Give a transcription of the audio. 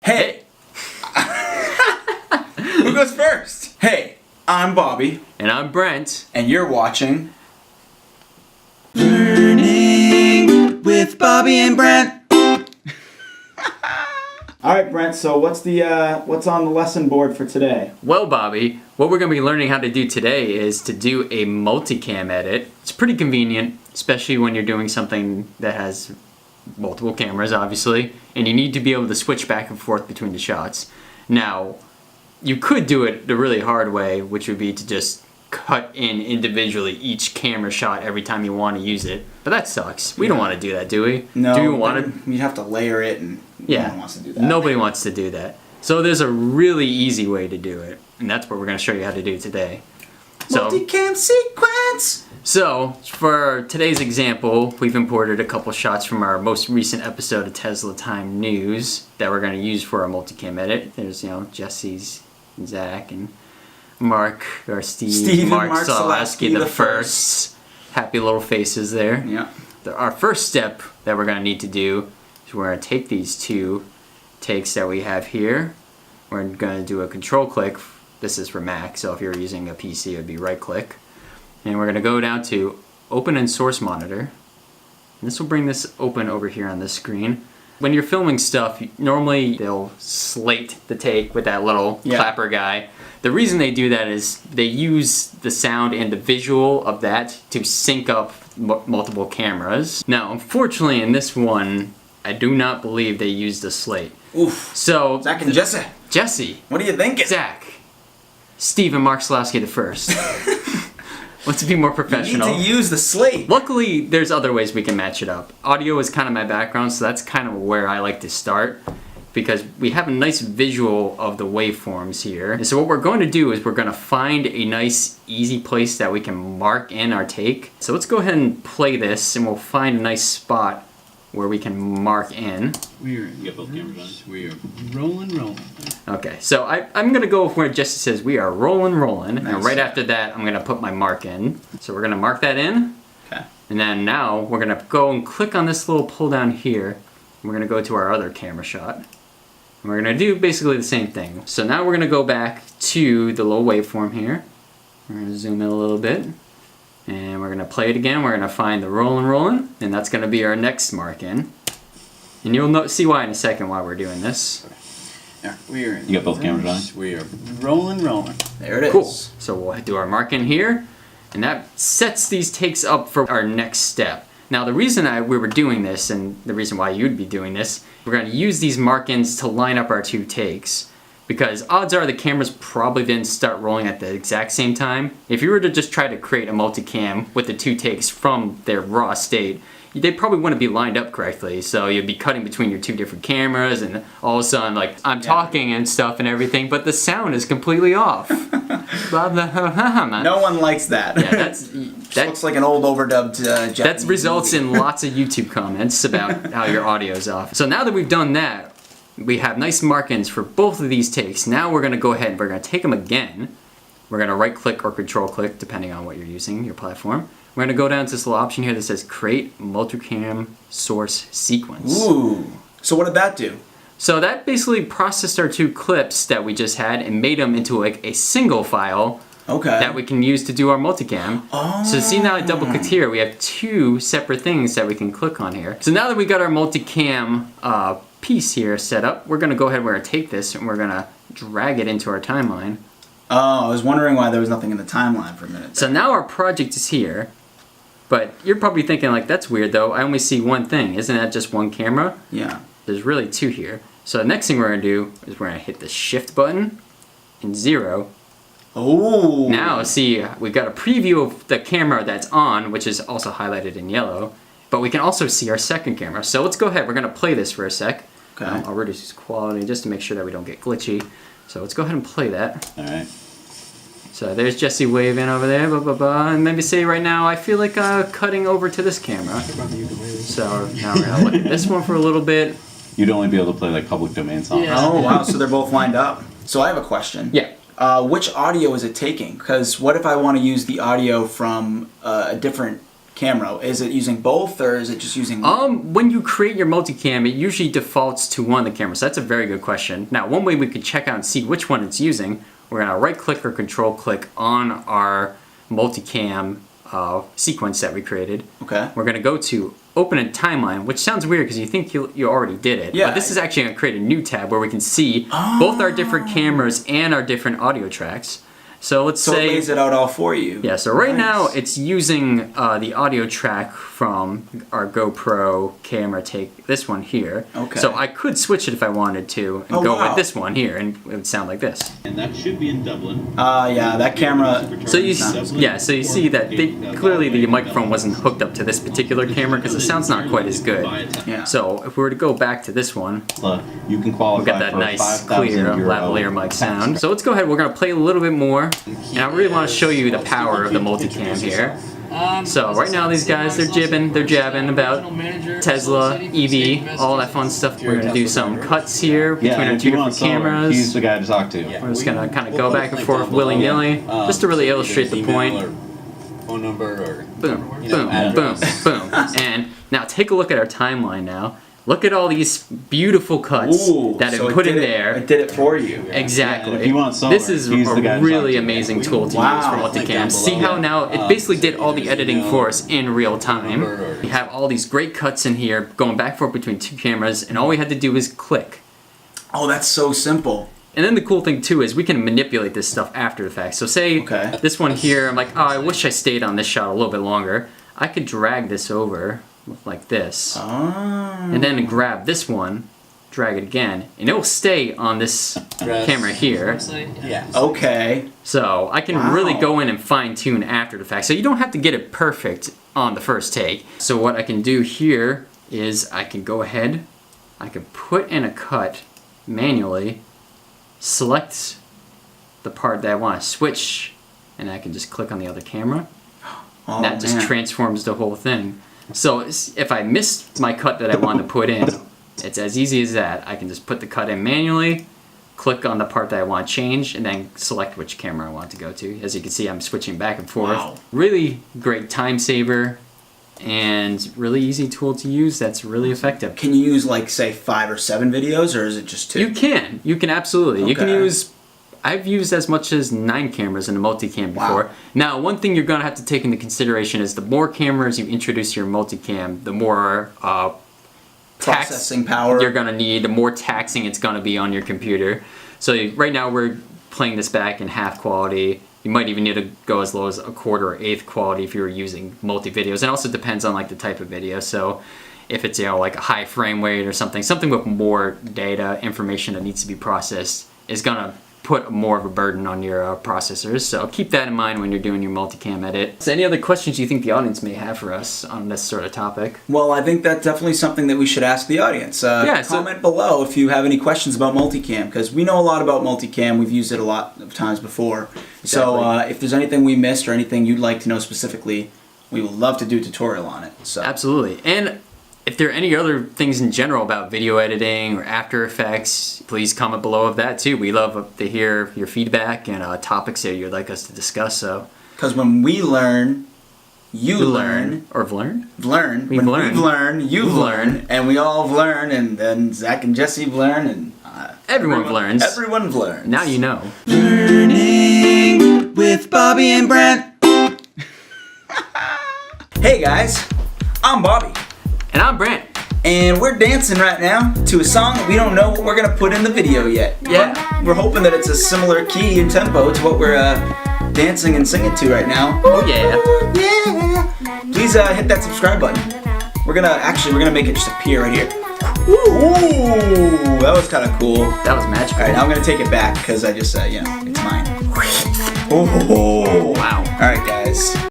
Hey! Who goes first? Hey, I'm Bobby. And I'm Brent. And you're watching Learning with Bobby and Brent. Alright, Brent, so what's on the lesson board for today? Well, Bobby, what we're going to be learning how to do today is to do a multicam edit. It's pretty convenient, especially when you're doing something that has multiple cameras, obviously, and you need to be able to switch back and forth between the shots. Now, you could do it the really hard way, which would be to just cut in individually each camera shot every time you want to use it, but that sucks. We don't want to do that, do we? No. Do you want to? You have to layer it, and Yeah. no one wants to do that. Nobody wants to do that. So there's a really easy way to do it, and that's what we're going to show you how to do today. Multicam sequence! So, for today's example, we've imported a couple shots from our most recent episode of Tesla Time News that we're going to use for our multicam edit. There's, Jesse's, Zach, and Mark, or Steve Mark Salaski the the first. Happy little faces there. Yeah. Our first step that we're going to need to do is we're going to take these two takes that we have here. We're going to do a control click. This is for Mac, so if you're using a PC, it would be right click. And we're going to go down to Open in Source Monitor. And this will bring this open over here on this screen. When you're filming stuff, normally they'll slate the take with that little clapper guy. The reason they do that is they use the sound and the visual of that to sync up multiple cameras. Now, unfortunately, in this one, I do not believe they used a slate. Oof. So, Zach and Jesse. What are you thinking? Zach. Steve and Mark Salowski the first. Let's be more professional. You need to use the slate. Luckily, there's other ways we can match it up. Audio is kind of my background, so that's kind of where I like to start, because we have a nice visual of the waveforms here. And so what we're going to do is we're going to find a nice, easy place that we can mark in our take. So let's go ahead and play this, and we'll find a nice spot where we can mark in. We are rolling. Okay, so I'm going to go where Jesse says we are rolling. Nice. And right after that, I'm going to put my mark in. So we're going to mark that in. Okay. And then now we're going to go and click on this little pull down here. And we're going to go to our other camera shot. And we're going to do basically the same thing. So now we're going to go back to the little waveform here. We're going to zoom in a little bit. And we're going to play it again. We're going to find the rolling. And that's going to be our next mark in. And you'll see why in a second why we're doing this. Yeah, You got both cameras on? We are rolling. There it is. Cool. So we'll do our mark in here. And that sets these takes up for our next step. Now the reason we were doing this, and the reason why you'd be doing this, we're going to use these mark-ins to line up our two takes. Because odds are the cameras probably didn't start rolling at the exact same time. If you were to just try to create a multicam with the two takes from their raw state, they probably wouldn't be lined up correctly. So you'd be cutting between your two different cameras, and all of a sudden, like, I'm talking and stuff and everything, but the sound is completely off. No one likes that. Yeah, that looks like an old overdubbed Japanese that results movie. in lots of YouTube comments about how your audio's off. So now that we've done that, we have nice mark-ins for both of these takes. Now we're going to go ahead and we're going to take them again. We're going to right-click or control-click, depending on what you're using, your platform. We're going to go down to this little option here that says Create Multicam Source Sequence. Ooh. So what did that do? So that basically processed our two clips that we just had and made them into like a single file that we can use to do our multicam. Oh. So see, now I double clicked here, we have two separate things that we can click on here. So now that we got our multicam piece here set up, we're going to go ahead and we're going to take this and we're going to drag it into our timeline. Oh, I was wondering why there was nothing in the timeline for a minute. So now our project is here, but you're probably thinking like, that's weird though, I only see one thing. Isn't that just one camera? Yeah. There's really two here. So the next thing we're going to do is we're going to hit the shift button and 0. Oh. Now see, we've got a preview of the camera that's on, which is also highlighted in yellow, but we can also see our second camera. So let's go ahead, we're going to play this for a sec. Okay. I'll reduce quality just to make sure that we don't get glitchy. So let's go ahead and play that. Alright. So there's Jesse waving over there, and maybe say right now, I feel like cutting over to this camera. So now we're going to look at this one for a little bit. You'd only be able to play like public domain songs. Yeah. Oh, wow. So they're both lined up. So I have a question. Yeah. Which audio is it taking? Because what if I want to use the audio from a different camera? Is it using both, or is it just using one? When you create your multicam, it usually defaults to one of the cameras. So that's a very good question. Now, one way we could check out and see which one it's using, we're gonna right click or control click on our multicam sequence that we created. Okay. We're gonna go to open a timeline, which sounds weird because you think you already did it. Yeah. But this is actually gonna create a new tab where we can see both our different cameras and our different audio tracks. So let's So say it lays it out all for you. yeah, so right now Nice. it's using the audio track from our GoPro camera take, this one here. Okay. So I could switch it if I wanted to and Oh, go wow. with this one here and it would sound like this. And that should be in Dublin. Yeah, that camera. So you Sounds so you see that clearly the microphone wasn't hooked up to this particular camera because the sound's not quite as good. Yeah. So if we were to go back to this one, You can qualify we've got that for nice 5,000 clear euro lavalier mic tax sound. credit. So let's go ahead, we're gonna play a little bit more. And I really want to show you the power of the multicam here. So right now these guys, they're jabbing about Tesla, EV, all that fun stuff. We're gonna do some cuts here between Yeah, our if two you want different someone, he's cameras. the guy to talk to. We're just gonna kind of go back and forth willy-nilly, just to really illustrate the point. Phone number or Boom, you know, boom, boom, address. boom. And now take a look at our timeline now. Look at all these beautiful cuts Ooh, that so have put it in did it- there. It did it for you. Exactly. Yeah, if you want solar, this is he's the guy a to really talk to. amazing tool to Wow. use for Link multicam. down See below. how now it basically did all the editing for us in real time. Number or- We have all these great cuts in here going back and forth between two cameras, and all we had to do is click. Oh, that's so simple. And then the cool thing too is we can manipulate this stuff after the fact. So say Okay. this one here, I'm like, oh, I wish I stayed on this shot a little bit longer. I could drag this over like this, and then grab this one, drag it again, and it will stay on this camera here. Yeah. Okay. So I can Wow. really go in and fine tune after the fact. So you don't have to get it perfect on the first take. So what I can do here is I can go ahead, I can put in a cut manually, select the part that I want to switch, and I can just click on the other camera. Oh, And that just man. transforms the whole thing. So if I missed my cut that I wanted to put in, it's as easy as that. I can just put the cut in manually, click on the part that I want to change, and then select which camera I want to go to. As you can see, I'm switching back and forth. Wow. Really great time saver and really easy tool to use that's really effective. Can you use like say 5 or 7 videos, or is it just 2? You can absolutely. You can Okay. use, I've used as much as 9 cameras in a multicam before. Wow. Now, one thing you're gonna have to take into consideration is the more cameras you introduce to your multicam, the more Processing power. you're gonna need, the more taxing it's gonna be on your computer. So right now we're playing this back in half quality. You might even need to go as low as a quarter or eighth quality if you're using multi-videos. It also depends on like the type of video. So if it's, you know, like a high frame rate or something with more data, information that needs to be processed is gonna put more of a burden on your processors. So keep that in mind when you're doing your multicam edit. So any other questions you think the audience may have for us on this sort of topic? Well, I think that's definitely something that we should ask the audience. Yeah, so- Comment below if you have any questions about multicam, because we know a lot about multicam. We've used it a lot of times before. So Exactly. if there's anything we missed or anything you'd like to know specifically, we would love to do a tutorial on it. So Absolutely. And if there are any other things in general about video editing or After Effects, please comment below of that too. We love to hear your feedback and topics that you'd like us to discuss. So because when we learn, you learn. or have learned. Learn. We've When learned. we've learned, you've We've learned, learned. and we all have learned, and then Zach and Jesse have learned, and Everyone learns. Everyone learns. Now you know. Learning with Bobby and Brent. Hey guys, I'm Bobby, And I'm Brant. and we're dancing right now to a song that we don't know what we're gonna put in the video yet. Yeah. But we're hoping that it's a similar key and tempo to what we're dancing and singing to right now. Oh yeah. Yeah. Please hit that subscribe button. We're gonna make it just appear right here. Ooh, that was kind of cool. That was magical. All right, now I'm gonna take it back because I just, it's mine. Oh, Wow. all right, guys.